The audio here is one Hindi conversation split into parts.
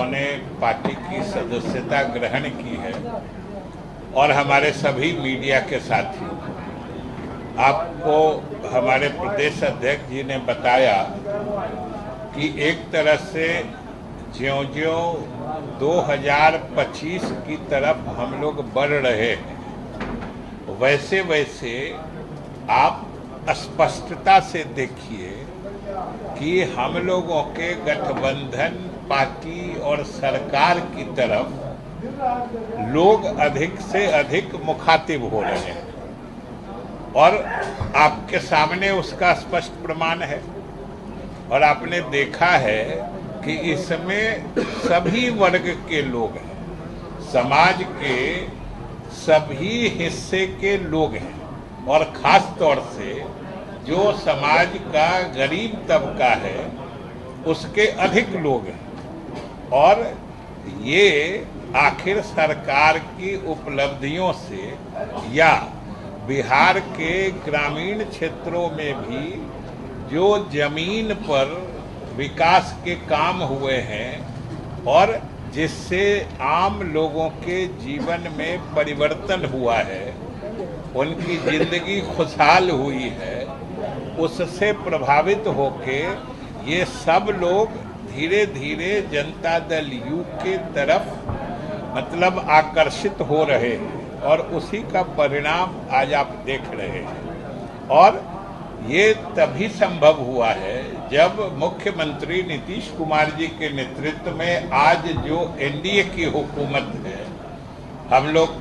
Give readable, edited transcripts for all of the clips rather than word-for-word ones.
उन्होंने पार्टी की सदस्यता ग्रहण की है और हमारे सभी मीडिया के साथी, आपको हमारे प्रदेश अध्यक्ष जी ने बताया कि एक तरह से ज्यों-ज्यों 2025 की तरफ हम लोग बढ़ रहे हैं, वैसे वैसे आप स्पष्टता से देखिए कि हम लोगों के गठबंधन पार्टी और सरकार की तरफ लोग अधिक से अधिक मुखातिब हो रहे हैं और आपके सामने उसका स्पष्ट प्रमाण है। और आपने देखा है कि इसमें सभी वर्ग के लोग हैं, समाज के सभी हिस्से के लोग हैं और ख़ास तौर से जो समाज का गरीब तबका है उसके अधिक लोग हैं। और ये आखिर सरकार की उपलब्धियों से या बिहार के ग्रामीण क्षेत्रों में भी जो जमीन पर विकास के काम हुए हैं और जिससे आम लोगों के जीवन में परिवर्तन हुआ है, उनकी जिंदगी खुशहाल हुई है, उससे प्रभावित होके ये सब लोग धीरे धीरे जनता दल यू के तरफ मतलब आकर्षित हो रहे हैं और उसी का परिणाम आज आप देख रहे हैं। और ये तभी संभव हुआ है जब मुख्यमंत्री नीतीश कुमार जी के नेतृत्व में आज जो एनडीए की हुकूमत है, हम लोग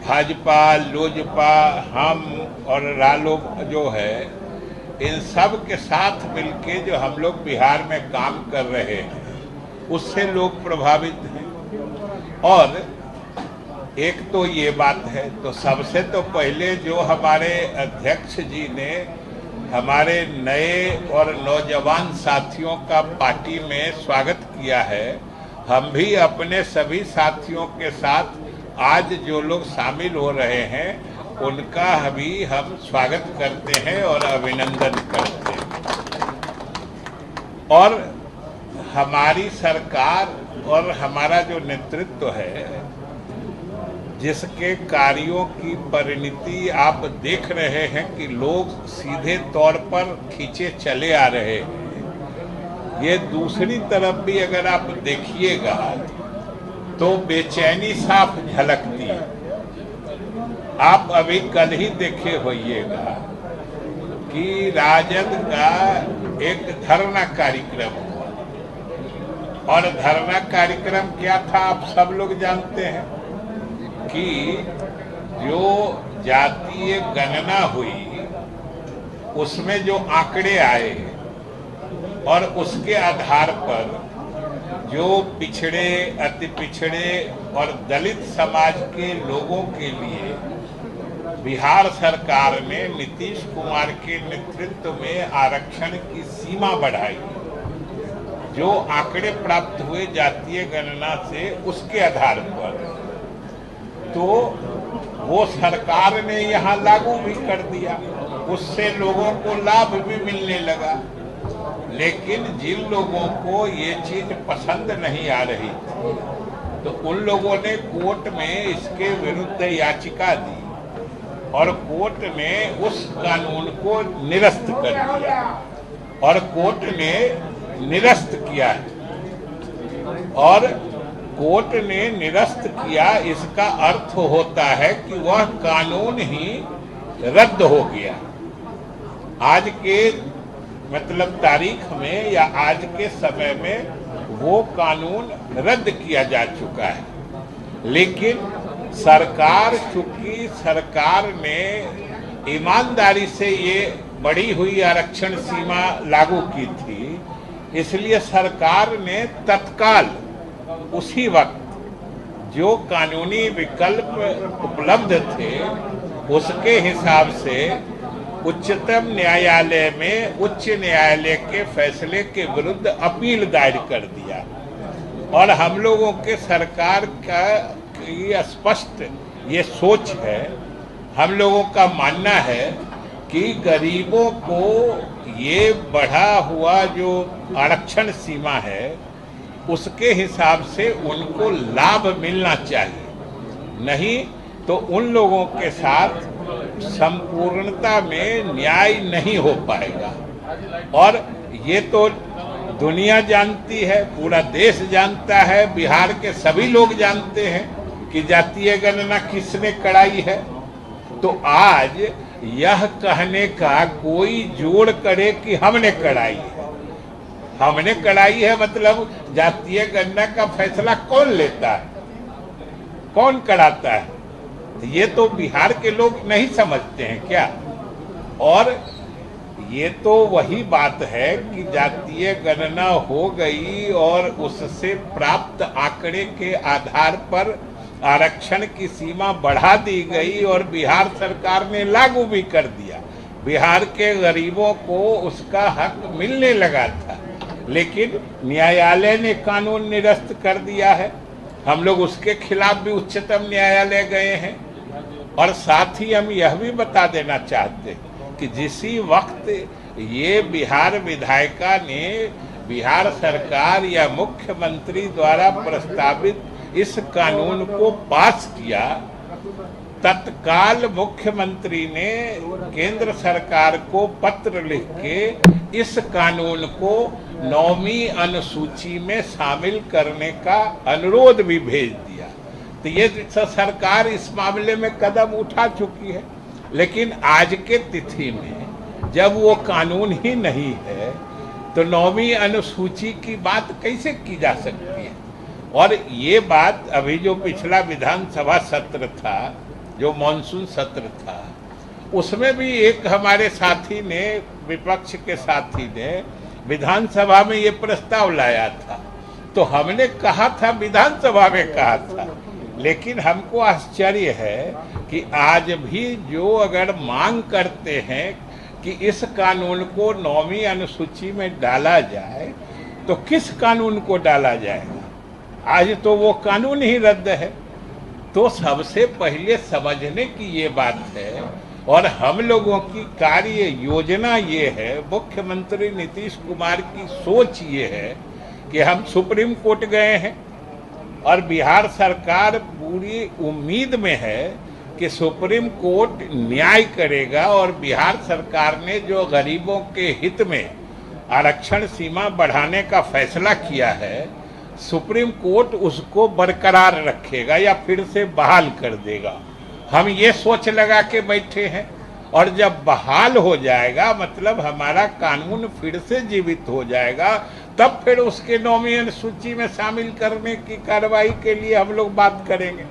भाजपा, लोजपा, हम और रालोद जो है, इन सब के साथ मिलके जो हम लोग बिहार में काम कर रहे हैं, उससे लोग प्रभावित हैं। और एक तो ये बात है, तो सबसे तो पहले जो हमारे अध्यक्ष जी ने हमारे नए और नौजवान साथियों का पार्टी में स्वागत किया है, हम भी अपने सभी साथियों के साथ आज जो लोग शामिल हो रहे हैं उनका भी हम स्वागत करते हैं और अभिनंदन करते हैं। और हमारी सरकार और हमारा जो नेतृत्व है, जिसके कार्यों की परिणति आप देख रहे हैं कि लोग सीधे तौर पर खींचे चले आ रहे हैं, ये दूसरी तरफ भी अगर आप देखिएगा तो बेचैनी साफ झलकती है। आप अभी कल ही देखे होइएगा कि राजद का एक धरना कार्यक्रम हुआ और धरना कार्यक्रम क्या था आप सब लोग जानते हैं कि जो जातीय गणना हुई उसमें जो आंकड़े आए और उसके आधार पर जो पिछड़े, अति पिछड़े और दलित समाज के लोगों के लिए बिहार सरकार ने नीतीश कुमार के नेतृत्व में आरक्षण की सीमा बढ़ाई। जो आंकड़े प्राप्त हुए जातीय गणना से उसके आधार पर, तो वो सरकार ने यहाँ लागू भी कर दिया, उससे लोगों को लाभ भी मिलने लगा। लेकिन जिन लोगों को ये चीज पसंद नहीं आ रही थी, तो उन लोगों ने कोर्ट में इसके विरुद्ध याचिका दी और कोर्ट ने उस कानून को निरस्त कर दिया और कोर्ट ने निरस्त किया है। और कोर्ट ने निरस्त किया, इसका अर्थ होता है कि वह कानून ही रद्द हो गया। आज के मतलब तारीख में या आज के समय में वो कानून रद्द किया जा चुका है। लेकिन सरकार, चूंकि सरकार ने ईमानदारी से ये बढ़ी हुई आरक्षण सीमा लागू की थी, इसलिए सरकार ने तत्काल उसी वक्त जो कानूनी विकल्प उपलब्ध थे उसके हिसाब से उच्चतम न्यायालय में उच्च न्यायालय के फैसले के विरुद्ध अपील दायर कर दिया। और हम लोगों के सरकार का ये स्पष्ट ये सोच है, हम लोगों का मानना है कि गरीबों को ये बढ़ा हुआ जो आरक्षण सीमा है, उसके हिसाब से उनको लाभ मिलना चाहिए, नहीं तो उन लोगों के साथ संपूर्णता में न्याय नहीं हो पाएगा। और ये तो दुनिया जानती है, पूरा देश जानता है, बिहार के सभी लोग जानते हैं कि जातीय गणना किसने कराई है। तो आज यह कहने का कोई जोड़ करे कि हमने कराई है, हमने कराई है मतलब जातीय गणना का फैसला कौन लेता है, कौन कराता है, ये तो बिहार के लोग नहीं समझते हैं क्या। और ये तो वही बात है कि जातीय गणना हो गई और उससे प्राप्त आंकड़े के आधार पर आरक्षण की सीमा बढ़ा दी गई और बिहार सरकार ने लागू भी कर दिया। बिहार के गरीबों को उसका हक मिलने लगा था, लेकिन न्यायालय ने कानून निरस्त कर दिया है। हम लोग उसके खिलाफ भी उच्चतम न्यायालय गए हैं। और साथ ही हम यह भी बता देना चाहते हैं कि जिसी वक्त ये बिहार विधायिका ने बिहार सरकार या मुख्यमंत्री द्वारा प्रस्तावित इस कानून को पास किया, तत्काल मुख्यमंत्री ने केंद्र सरकार को पत्र लिख के इस कानून को 9वीं अनुसूची में शामिल करने का अनुरोध भी भेज दिया। तो ये सरकार इस मामले में कदम उठा चुकी है। लेकिन आज के तिथि में जब वो कानून ही नहीं है तो 9वीं अनुसूची की बात कैसे की जा सकती है। और ये बात अभी जो पिछला विधानसभा सत्र था, जो मॉनसून सत्र था, उसमें भी एक हमारे साथी ने, विपक्ष के साथी ने विधानसभा में ये प्रस्ताव लाया था। तो हमने कहा था, विधानसभा में कहा था, लेकिन हमको आश्चर्य है कि आज भी जो अगर मांग करते हैं कि इस कानून को 9वीं अनुसूची में डाला जाए, तो किस कानून को डाला जाएगा? आज तो वो कानून ही रद्द है। तो सबसे पहले समझने की ये बात है, और हम लोगों की कार्य योजना ये है, मुख्यमंत्री नीतीश कुमार की सोच ये है कि हम सुप्रीम कोर्ट गए हैं और बिहार सरकार पूरी उम्मीद में है कि सुप्रीम कोर्ट न्याय करेगा और बिहार सरकार ने जो गरीबों के हित में आरक्षण सीमा बढ़ाने का फैसला किया है, सुप्रीम कोर्ट उसको बरकरार रखेगा या फिर से बहाल कर देगा। हम ये सोच लगा के बैठे हैं, और जब बहाल हो जाएगा मतलब हमारा कानून फिर से जीवित हो जाएगा, तब फिर उसके 9वीं अनुसूची में शामिल करने की कार्रवाई के लिए हम लोग बात करेंगे।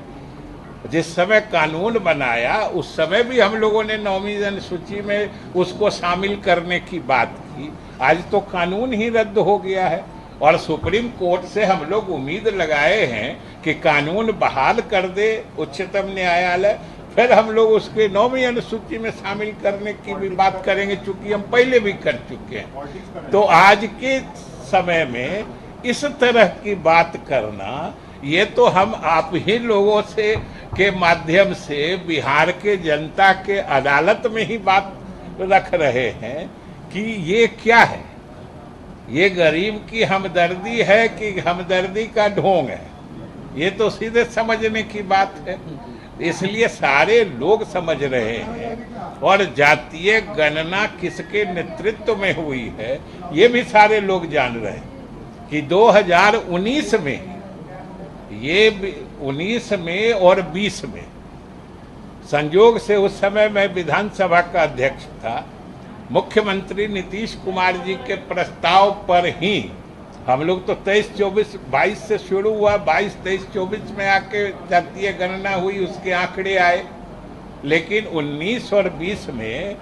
जिस समय कानून बनाया उस समय भी हम लोगों ने 9वीं अनुसूची में उसको शामिल करने की बात की। आज तो कानून ही रद्द हो गया है और सुप्रीम कोर्ट से हम लोग उम्मीद लगाए हैं कि कानून बहाल कर दे उच्चतम न्यायालय, फिर हम लोग उसके 9वीं अनुसूची में शामिल करने की भी बात करेंगे, चूंकि हम पहले भी कर चुके हैं। तो आज के समय में इस तरह की बात करना, ये तो हम आप ही लोगों से के माध्यम से बिहार के जनता के अदालत में ही बात रख रहे हैं कि ये क्या है, ये गरीब की हमदर्दी है कि हमदर्दी का ढोंग है। ये तो सीधे समझने की बात है, इसलिए सारे लोग समझ रहे हैं। और जातीय गणना किसके नेतृत्व में हुई है ये भी सारे लोग जान रहे हैं कि 2019 में, ये 19 में और 20 में संयोग से उस समय मैं विधानसभा का अध्यक्ष था, मुख्यमंत्री नीतीश कुमार जी के प्रस्ताव पर ही हम लोग तो 23-24-22 से शुरू हुआ, 22-23-24 में आके जातीय गणना हुई, उसके आंकड़े आए। लेकिन 19 और 20 में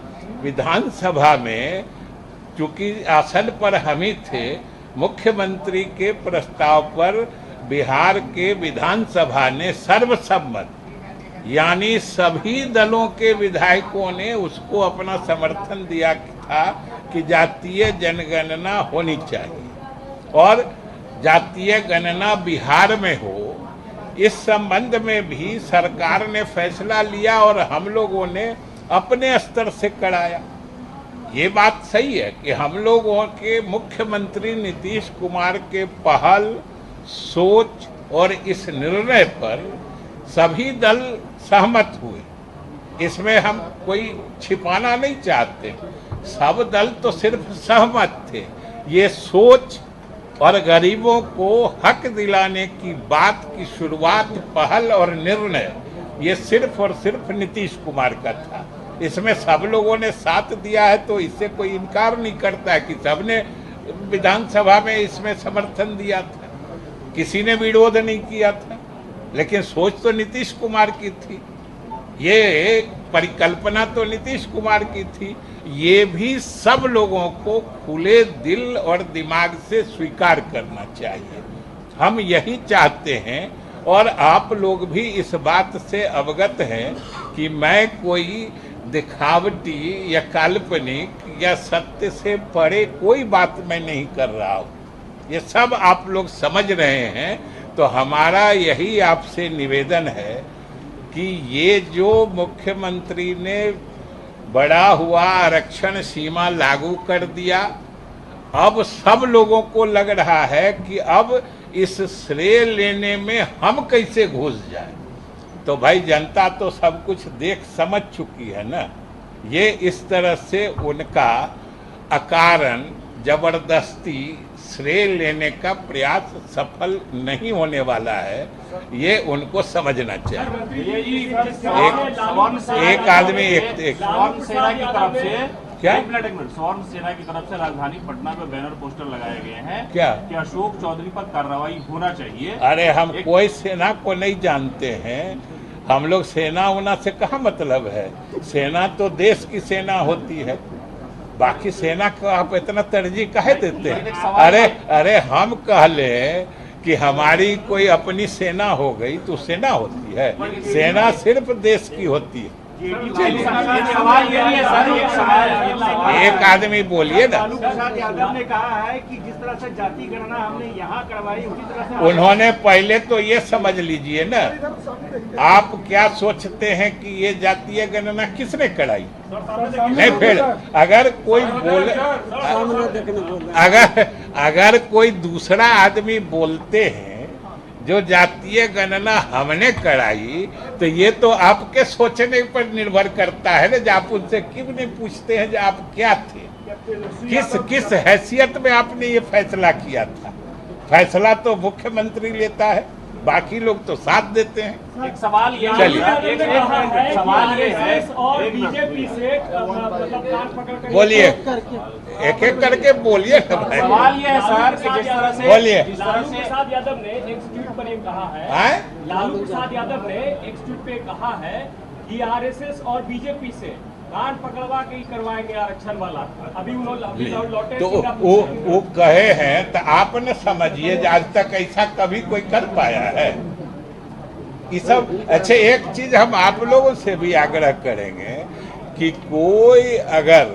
विधानसभा में चूंकि आसन पर हम ही थे, मुख्यमंत्री के प्रस्ताव पर बिहार के विधानसभा ने सर्वसम्मत, यानी सभी दलों के विधायकों ने उसको अपना समर्थन दिया था कि जातीय जनगणना होनी चाहिए और जातीय गणना बिहार में हो। इस संबंध में भी सरकार ने फैसला लिया और हम लोगों ने अपने स्तर से कराया। ये बात सही है कि हम लोगों के मुख्यमंत्री नीतीश कुमार के पहल सोच और इस निर्णय पर सभी दल सहमत हुए। इसमें हम कोई छिपाना नहीं चाहते, सब दल तो सिर्फ सहमत थे। ये सोच और गरीबों को हक दिलाने की बात की शुरुआत, पहल और निर्णय ये सिर्फ और सिर्फ नीतीश कुमार का था। इसमें सब लोगों ने साथ दिया है, तो इससे कोई इनकार नहीं करता है कि सबने विधानसभा में इसमें समर्थन दिया था, किसी ने विरोध नहीं किया था। लेकिन सोच तो नीतीश कुमार की थी, ये परिकल्पना तो नीतीश कुमार की थी। ये भी सब लोगों को खुले दिल और दिमाग से स्वीकार करना चाहिए। हम यही चाहते हैं और आप लोग भी इस बात से अवगत हैं कि मैं कोई दिखावटी या काल्पनिक या सत्य से परे कोई बात मैं नहीं कर रहा हूँ। ये सब आप लोग समझ रहे हैं। तो हमारा यही आपसे निवेदन है कि ये जो मुख्यमंत्री ने बढ़ा हुआ आरक्षण सीमा लागू कर दिया, अब सब लोगों को लग रहा है कि अब इस श्रेय लेने में हम कैसे घुस जाए। तो भाई जनता तो सब कुछ देख समझ चुकी है ना। ये इस तरह से उनका अकारण जबरदस्ती श्रेय लेने का प्रयास सफल नहीं होने वाला है, ये उनको समझना चाहिए। एक आदमी एक स्वर्ण सेना की तरफ से क्या? एक मिनट स्वर्ण सेना की तरफ से राजधानी पटना में बैनर पोस्टर लगाए गए हैं क्या कि अशोक चौधरी पर कार्रवाई होना चाहिए। अरे हम कोई सेना को नहीं जानते हैं, हम लोग सेना होना से कहाँ मतलब है। सेना तो देश की सेना होती है, बाकी सेना को आप इतना तरजीह काहे देते हैं। अरे हम कह ले कि हमारी कोई अपनी सेना हो गई तो सेना होती है, सेना सिर्फ देश की होती है। सवाल ये है सर, एक सवाल एक आदमी बोलिए ना। लालू प्रसाद यादव ने कहा है कि जिस तरह से जाति गणना हमने यहाँ करवाई उसी तरह से उन्होंने पहले तो ये समझ लीजिए ना, आप क्या सोचते हैं कि ये जातीय गणना किसने कराई। नहीं फिर अगर कोई अगर कोई दूसरा आदमी बोलते हैं जो जातीय गणना हमने कराई, तो ये तो आपके सोचने पर निर्भर करता है ना। जब आप उनसे क्यों नहीं पूछते हैं जो आप क्या थे, किस हैसियत में आपने ये फैसला किया था। फैसला तो मुख्यमंत्री लेता है, बाकी लोग तो साथ देते हैं। एक सवाल ये सवाल ये है और बीजेपी से बोलिए, एक एक करके बोलिए ना भाई। सवाल ये है सर कि जिस तरह से बोलिए। लालू प्रसाद यादव ने एक ट्वीट पर ये कहा है, लालू प्रसाद यादव ने एक ट्वीट पे कहा है कि आरएसएस और बीजेपी से कान पकड़वा के ही करवाएंगे आरक्षण वाला। अभी उन्होंने लौटे तो वो कहे हैं तो आप न समझिए, आज तक ऐसा कभी कोई कर पाया है ये सब। अच्छा एक चीज हम आप लोगों से भी आग्रह करेंगे कि कोई अगर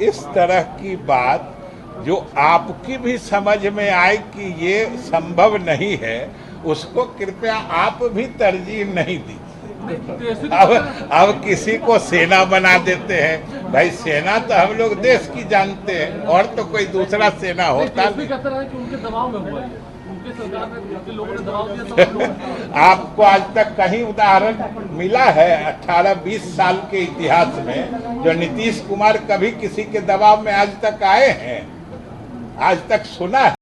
इस तरह की बात जो आपकी भी समझ में आए कि ये संभव नहीं है, उसको कृपया आप भी तरजीह नहीं दीजिए। अब किसी को सेना बना देते हैं। भाई सेना तो हम लोग देश की जानते हैं, और तो कोई दूसरा सेना होता नहीं। आपको आज तक कहीं उदाहरण मिला है 18-20 साल के इतिहास में जो नीतीश कुमार कभी किसी के दबाव में आज तक आए हैं? आज तक सुना है?